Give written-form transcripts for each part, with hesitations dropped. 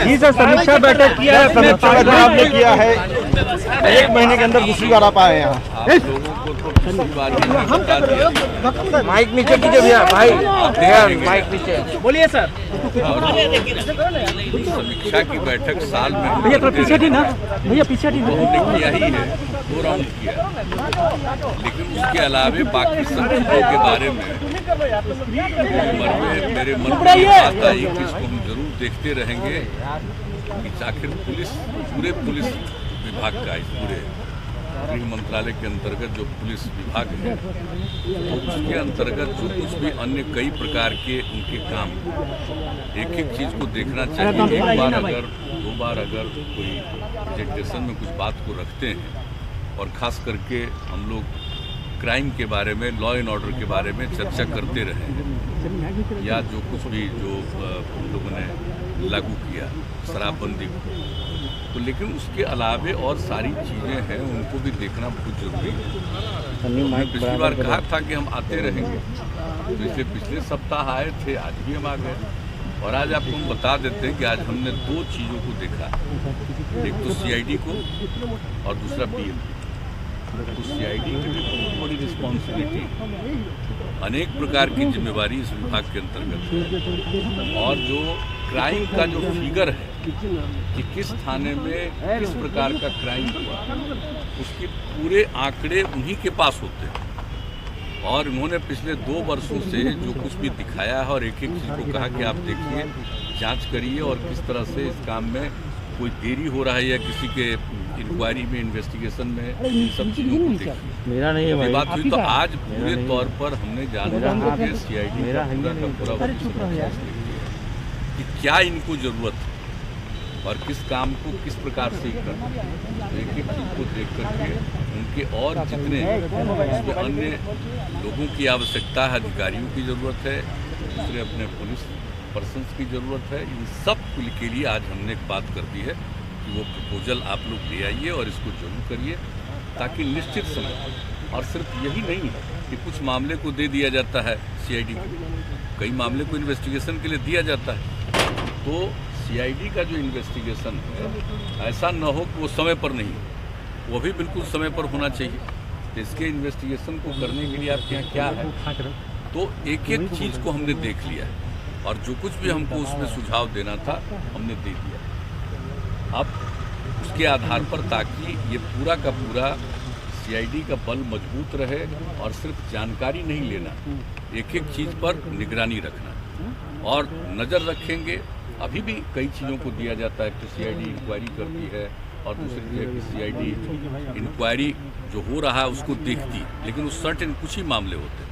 जी sir, समीक्षा बैठक किया है। समीक्षा बैठक आपने किया है, 1 महीने के अंदर दूसरी बार आप आए यहाँ। आप लोगों को तो पिछली बार ही बता दिया। माइक नीचे कीजिए भैया, भाई माइक नीचे बोलिए सर। समीक्षा की बैठक साल में भैया थोड़ा पीछे थी ना, भैया पीछे थी ना। हमने किया ही है, 2 राउंड किया, लेकिन उसके अलावे बाकी सब चीज़ों के बारे में मेरे मन में ये बात आई कि इसको हम जरूर देखते रहेंगे कि आखिर पूरे पुलिस विभाग का, इस पूरे गृह मंत्रालय के अंतर्गत जो पुलिस विभाग है, तो उसके अंतर्गत जो कुछ भी अन्य कई प्रकार के उनके काम, एक चीज़ को देखना चाहिए। एक बार अगर 2 बार अगर कोई प्रेजेंटेशन में कुछ बात को रखते हैं, और ख़ास करके हम लोग क्राइम के बारे में, लॉ एंड ऑर्डर के बारे में चर्चा करते रहे हैं, या जो कुछ भी जो हम लोगों ने लागू किया शराबबंदी को, तो लेकिन उसके अलावे और सारी चीज़ें हैं, उनको भी देखना बहुत जरूरी है। हमने पिछली बार कहा था कि हम आते रहेंगे, तो पिछले सप्ताह आए थे, आज भी हम आ गए, और आज आपको हम बता देते हैं कि आज हमने 2 चीज़ों को देखा, एक तो CID को और दूसरा PM। तो CID की भी बहुत बड़ी रिस्पॉन्सिबिलिटी, अनेक प्रकार की जिम्मेवारी इस विभाग के अंतर्गत है, और जो क्राइम का जो फिगर है कि किस थाने में किस प्रकार का क्राइम हुआ, उसके पूरे आंकड़े उन्हीं के पास होते हैं। और उन्होंने पिछले 2 वर्षों से जो कुछ भी दिखाया है और एक चीज़ को कहा कि आप देखिए, जांच करिए, और किस तरह से इस काम में कोई देरी हो रहा है या किसी के इंक्वायरी में, इन्वेस्टिगेशन में, इन सब चीज़ों को देखिए। मेरा नहीं है बात हुई तो आज पूरे तौर पर हमने जाना कि CID का पूरा कि क्या इनको ज़रूरत है और किस काम को किस प्रकार से करना है। तो एक चीज़ को देख करके उनके और जितने इसमें अन्य लोगों की आवश्यकता है, अधिकारियों की ज़रूरत है, दूसरे अपने पुलिस पर्सन्स की ज़रूरत है, इन सब के लिए आज हमने एक बात कर दी है कि वो प्रपोजल आप लोग ले आइए और इसको जरूर करिए, ताकि निश्चित समय, और सिर्फ यही नहीं है कि कुछ मामले को दे दिया जाता है CID को, कई मामले को इन्वेस्टिगेशन के लिए दिया जाता है, तो CID का जो इन्वेस्टिगेशन है ऐसा न हो कि वो समय पर नहीं हो, वो भी बिल्कुल समय पर होना चाहिए। तो इसके इन्वेस्टिगेशन को करने के लिए आपके यहाँ क्या है, तो एक चीज़ को हमने देख लिया है, और जो कुछ भी हमको उसमें सुझाव देना था हमने दे दिया। अब उसके आधार पर, ताकि ये पूरा का पूरा CID का बल मजबूत रहे, और सिर्फ जानकारी नहीं लेना, एक चीज़ पर निगरानी रखना, और नज़र रखेंगे। अभी भी कई चीज़ों को दिया जाता है कि CID इंक्वायरी करती है, और दूसरी है कि CID इंक्वायरी जो हो रहा है उसको देखती, लेकिन उस सर्टेन कुछ ही मामले होते हैं।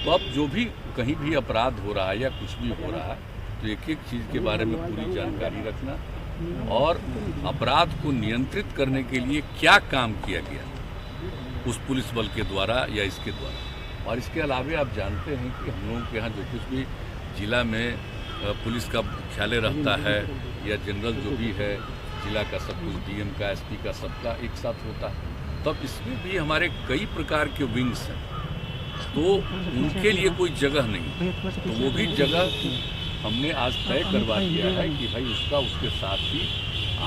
तो अब जो भी कहीं भी अपराध हो रहा है या कुछ भी हो रहा है, तो एक चीज़ के बारे में पूरी जानकारी रखना, और अपराध को नियंत्रित करने के लिए क्या काम किया गया उस पुलिस बल के द्वारा या इसके द्वारा। और इसके अलावे आप जानते हैं कि हम लोगों के यहाँ जो कुछ भी जिला में पुलिस का मुख्यालय रहता है, या जनरल जो भी है जिला का, सब कुछ DM का, SP का, सबका एक साथ होता है, तब इसमें भी हमारे कई प्रकार के विंग्स हैं, तो उनके लिए कोई जगह नहीं, तो वो भी जगह हमने आज तय करवा दिया है कि भाई उसका, उसके साथ ही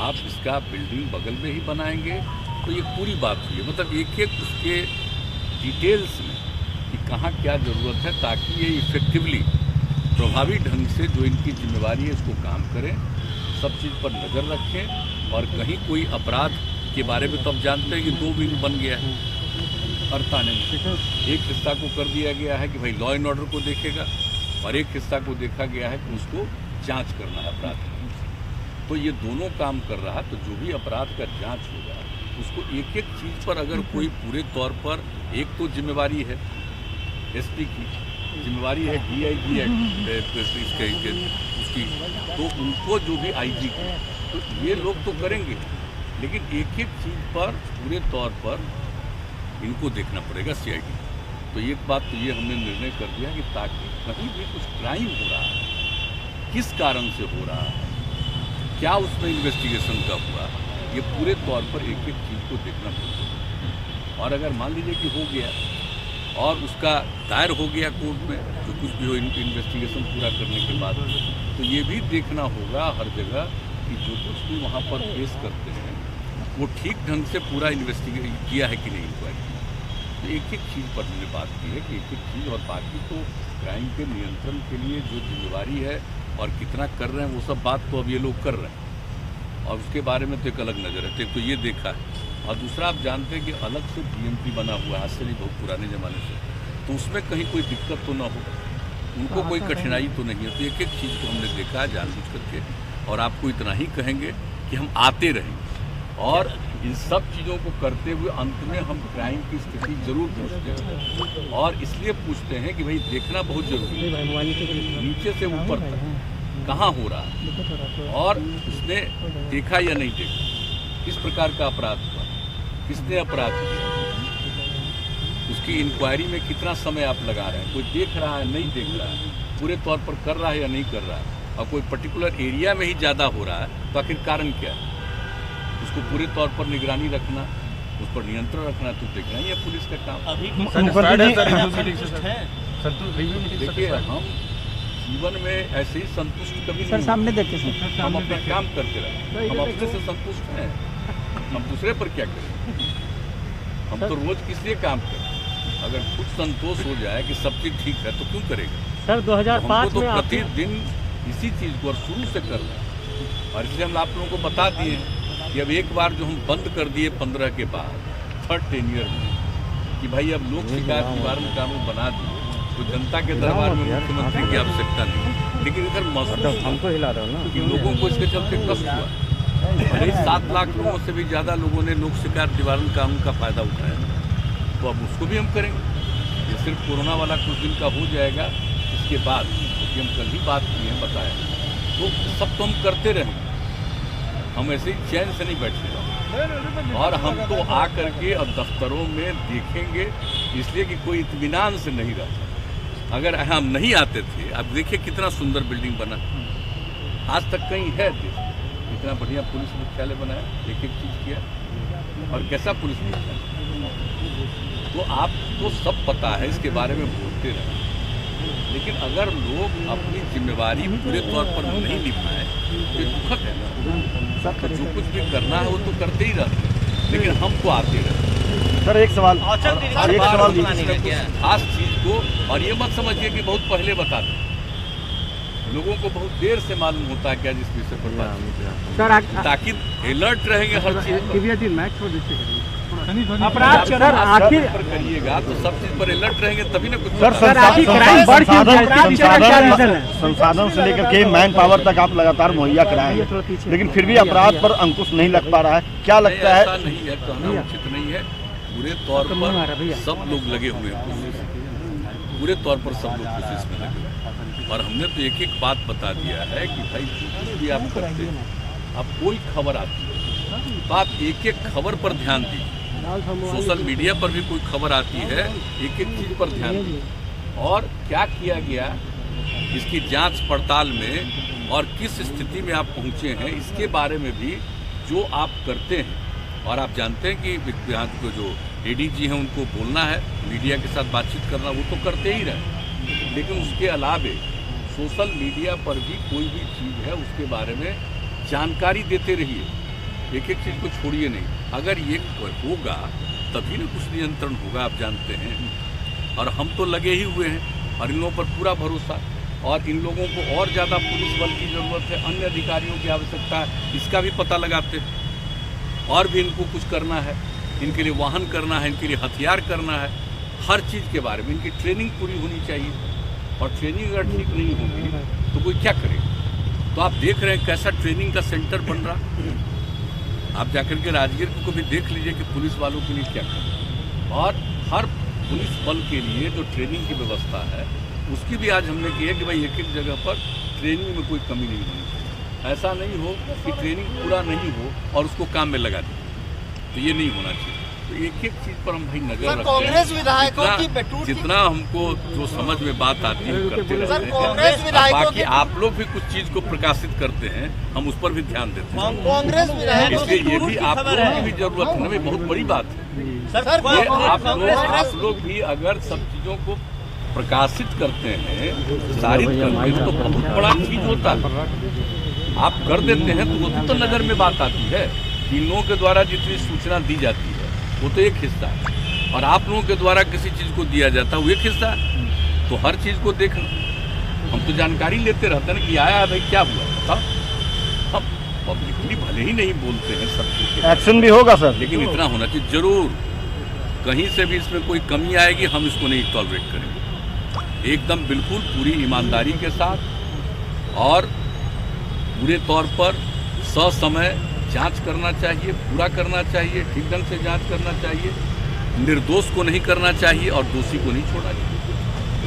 आप इसका बिल्डिंग बगल में ही बनाएंगे। तो ये पूरी बात हुई है, मतलब एक उसके डिटेल्स में कि कहाँ क्या ज़रूरत है, ताकि ये इफ़ेक्टिवली, प्रभावी ढंग से जो इनकी जिम्मेवारी है इसको काम करें, सब चीज़ पर नज़र रखें। और कहीं कोई अपराध के बारे में तो आप जानते हैं कि 2 विंग बन गया है हर थाने में। एक हिस्सा को कर दिया गया है कि भाई लॉ एंड ऑर्डर को देखेगा, और एक हिस्सा को देखा गया है कि उसको जांच करना है अपराध। तो ये दोनों काम कर रहा है, तो जो भी अपराध का जांच होगा उसको एक चीज़ पर अगर कोई पूरे तौर पर, एक तो जिम्मेवारी है SP की, जिम्मेवारी है DIG उसकी, तो उनको जो भी IG की, तो ये लोग तो करेंगे, लेकिन एक चीज़ पर पूरे तौर पर इनको देखना पड़ेगा CID। तो एक बात तो ये हमने निर्णय कर दिया कि ताकि कहीं भी कुछ क्राइम हो रहा है, किस कारण से हो रहा है, क्या उसमें इन्वेस्टिगेशन का हुआ, ये पूरे तौर पर एक चीज़ को देखना पड़ेगा। और अगर मान लीजिए कि हो गया और उसका दायर हो गया कोर्ट में, जो कुछ भी हो इन्वेस्टिगेशन पूरा करने के बाद, तो ये भी देखना होगा हर जगह कि जो कुछ भी वहाँ पर पेश करते हैं वो ठीक ढंग से पूरा इन्वेस्टिगेट किया है कि नहीं इंक्वायरी। तो एक एक चीज़ पर हमने बात की है कि एक एक चीज़, और बाकी तो क्राइम के नियंत्रण के लिए जो जिम्मेवारी है और कितना कर रहे हैं वो सब बात तो अब ये लोग कर रहे हैं, और उसके बारे में तो एक अलग नज़र है। तो ये देखा है, और दूसरा आप जानते हैं कि अलग से बीएमपी बना हुआ है आज से नहीं, बहुत पुराने ज़माने से, तो उसमें कहीं कोई दिक्कत तो ना हो, उनको कोई कठिनाई तो नहीं है। तो एक एक चीज़ को हमने देखा है जानबूझ करके, और आपको इतना ही कहेंगे कि हम आते रहेंगे और इन सब चीज़ों को करते हुए अंत में हम क्राइम की स्थिति जरूर पूछते हैं, और इसलिए पूछते हैं कि भाई देखना बहुत जरूरी है नीचे से ऊपर तक कहाँ हो रहा है, और उसने देखा या नहीं देखा, किस प्रकार का अपराध हुआ, किसने अपराध किया, उसकी इंक्वायरी में कितना समय आप लगा रहे हैं, कोई देख रहा है नहीं देख रहा है, पूरे तौर पर कर रहा है या नहीं कर रहा है, और कोई पर्टिकुलर एरिया में ही ज़्यादा हो रहा है तो आखिर कारण क्या है, उसको पूरे तौर पर निगरानी रखना, उस पर नियंत्रण रखना तो देखना ही है पुलिस का काम। देखिए हम जीवन में ऐसे ही संतुष्ट कभी नहीं, सामने देखिए सर, हम अपना काम करते रहे, हम अपने से संतुष्ट हैं, हम दूसरे पर क्या करें, हम तो रोज किस लिए काम करें। अगर कुछ संतोष हो जाए कि सब चीज़ ठीक है तो क्यों करेगा सर 2005 तो में प्रतिदिन इसी चीज़ को और शुरू से कर रहे हैं, और इसलिए हम आप लोगों को बता दिए कि अब एक बार जो हम बंद कर दिए 15 के बाद 3rd टेन्यूर में कि भाई अब लोक शिकायत निवारण कानून बना दिए, तो जनता के दरबार में मुख्यमंत्री की आवश्यकता नहीं, लेकिन इधर महसूस हमको हिला रहा हो ना कि लोगों को इसके चलते कष्ट हुआ। भले 7 लाख लोगों से भी ज़्यादा लोगों ने लोक शिकायत निवारण कानून का फायदा उठाया, तो अब उसको भी हम करेंगे। ये सिर्फ कोरोना वाला कुछ दिन का हो जाएगा, इसके बाद क्योंकि हम कल ही बात की है बताया, तो सब तो हम करते रहेंगे, हम ऐसे ही चैन से नहीं बैठे, और हम तो आ करके अब दफ्तरों में देखेंगे, इसलिए कि कोई इत्मीनान से नहीं रहता। अगर हम नहीं आते थे, अब देखिए कितना सुंदर बिल्डिंग बना, आज तक कहीं है देश इतना बढ़िया पुलिस मुख्यालय बनाया, एक एक चीज़ किया, और कैसा पुलिस मुख्यालय, तो आपको सब पता है, इसके बारे में बोलते रहे। लेकिन अगर लोग अपनी जिम्मेवारी पूरे तौर पर नहीं निभाएं तो ये दुखद है ना, तो जो कुछ भी करना है वो तो करते ही रहते हैं, लेकिन हम तो आते रहते। सर एक सवाल, खास चीज़ को, और ये मत समझिए कि बहुत पहले बताते, लोगों को बहुत देर से मालूम होता है क्या जिस विषय पर बात, ताकि अलर्ट रहेंगे हर चीज़ अपराध सर आखिर पर करिएगा तो सब चीज़ पर अलर्ट रहेंगे तभी ना कुछ। संसाधन से लेकर के मैन पावर तक आप लगातार मुहैया कराए हैं, लेकिन फिर भी अपराध पर अंकुश नहीं लग पा रहा है, क्या लगता है? ऐसा नहीं है, कहना उचित नहीं है, पूरे तौर पर सब लोग लगे हुए हैं कोशिश, पूरे तौर पर सब लोग कोशिश में लगे हुए हैं, और हमने तो एक एक बात बता दिया है कि भाई कुछ भी आप करते हैं, अब कोई खबर आती है तो आप एक एक खबर पर ध्यान दीजिए, सोशल मीडिया पर भी कोई खबर आती है, एक एक चीज़ पर ध्यान दीजिए, और क्या किया गया इसकी जांच पड़ताल में, और किस स्थिति में आप पहुंचे हैं इसके बारे में भी जो आप करते हैं। और आप जानते हैं कि यहाँ को जो एडीजी हैं उनको बोलना है, मीडिया के साथ बातचीत करना, वो तो करते ही रहे, लेकिन उसके अलावे सोशल मीडिया पर भी कोई भी चीज़ है उसके बारे में जानकारी देते रहिए, एक एक चीज़ को छोड़िए नहीं। अगर ये होगा तभी ना कुछ नियंत्रण होगा, आप जानते हैं, और हम तो लगे ही हुए हैं, और इन लोगों पर पूरा भरोसा, और इन लोगों को और ज़्यादा पुलिस बल की ज़रूरत है, अन्य अधिकारियों की आवश्यकता है, इसका भी पता लगाते हैं, और भी इनको कुछ करना है, इनके लिए वाहन करना है, इनके लिए हथियार करना है, हर चीज़ के बारे में इनकी ट्रेनिंग पूरी होनी चाहिए, और ट्रेनिंग अगर ठीक नहीं होगी तो कोई क्या करेगा। तो आप देख रहे हैं कैसा ट्रेनिंग का सेंटर बन रहा, आप जाकर के राजगीर को भी देख लीजिए कि पुलिस वालों के लिए क्या करें, और हर पुलिस बल के लिए जो ट्रेनिंग की व्यवस्था है उसकी भी आज हमने की है कि भाई एक एक जगह पर ट्रेनिंग में कोई कमी नहीं होनी चाहिए। ऐसा नहीं हो कि ट्रेनिंग पूरा नहीं हो और उसको काम में लगा दें, तो ये नहीं होना चाहिए। तो एक एक चीज़ पर हम भाई नजर रखते हैं। कांग्रेस विधायकों की जितना हमको जो समझ में बात आती है करते रहते हैं, कांग्रेस विधायकों बाकी आप लोग भी कुछ चीज़ को प्रकाशित करते हैं, हम उस पर भी ध्यान देते हैं। कांग्रेस विधायकों इसलिए ये भी आप लोगों की भी जरूरत है ना, बहुत बड़ी बात है। ये आप लोग भी अगर सब चीज़ों को प्रकाशित करते हैं, प्रसारित करते हैं तो बहुत बड़ा चीज होता है। आप कर देते हैं तो वो तो नजर में बात आती है। इन लोगों के द्वारा जितनी सूचना दी जाती है वो तो एक हिस्सा है, और आप लोगों के द्वारा किसी चीज को दिया जाता है वो एक हिस्सा है। तो हर चीज को देखना, हम तो जानकारी लेते रहते हैं कि आया है भाई क्या हुआ था। हम पब्लिकली भले ही नहीं बोलते हैं सब कुछ, एक्शन भी होगा सर, लेकिन इतना होना चाहिए जरूर। कहीं से भी इसमें कोई कमी आएगी हम इसको नहीं टॉलरेट करेंगे। एकदम बिल्कुल पूरी ईमानदारी के साथ और पूरे तौर पर ससमय जांच करना चाहिए, पूरा करना चाहिए, ठीक ढंग से जांच करना चाहिए। निर्दोष को नहीं करना चाहिए और दोषी को नहीं छोड़ना चाहिए।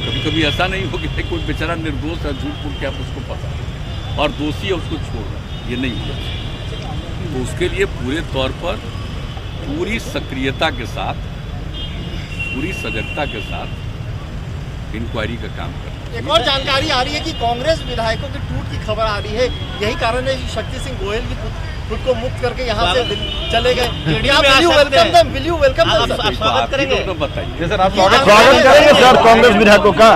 कभी कभी ऐसा नहीं हो कि कोई बेचारा निर्दोष है, झूठ फूट के आप उसको पता है और दोषी है उसको छोड़ रहा है, ये नहीं होना चाहिए। तो उसके लिए पूरे तौर पर पूरी सक्रियता के साथ, पूरी सजगता के साथ इंक्वायरी का काम करना। एक और जानकारी आ रही है कि कांग्रेस विधायकों की टूट की खबर आ रही है। यही कारण है कि शक्ति सिंह गोयल भी खुद को मुक्त करके यहाँ से चले गए। Will you welcome them? स्वागत करेंगे तो बताइए। स्वागत करेंगे सर कांग्रेस विधायकों का।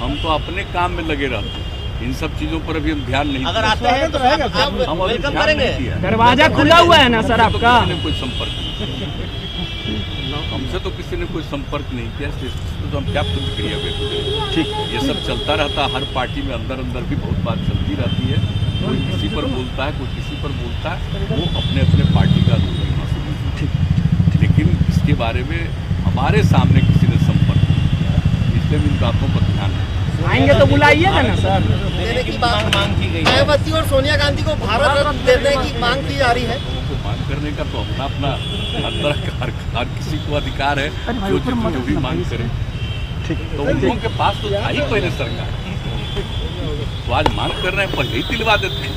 हम तो अपने काम में लगे रहते हैं, इन सब चीजों पर अभी हम ध्यान नहीं अगर आते हैं तो हम अभी ध्यान नहीं दिया। दरवाजा खुला हुआ है ना सर आपका? किसी ने कोई संपर्क नहीं, हमसे तो किसी ने कोई संपर्क नहीं किया, तो हम क्या प्रतिक्रिया व्यक्त करें। ठीक, ये सब चलता रहता, हर पार्टी में अंदर अंदर भी बहुत बात चलती रहती है। कोई किसी पर बोलता है, कोई किसी पर बोलता है, वो अपने अपने पार्टी का ठीक। लेकिन इसके बारे में हमारे सामने किसी ने संपर्क नहीं किया, इसलिए इन बातों पर ध्यान है। आएंगे तो बुलाइएगा ना सर। देने की मांग की गई है। मायावती और सोनिया गांधी को भारत रत्न देने की मांग की जा रही है। मांग करने का तो अपना अपना हर किसी को अधिकार है, जो भी मांग करे। तो उन लोगों के पास तो था ही पहले सरकार, तो आज मांग कर रहे हैं, पहले ही दिलवा देते हैं।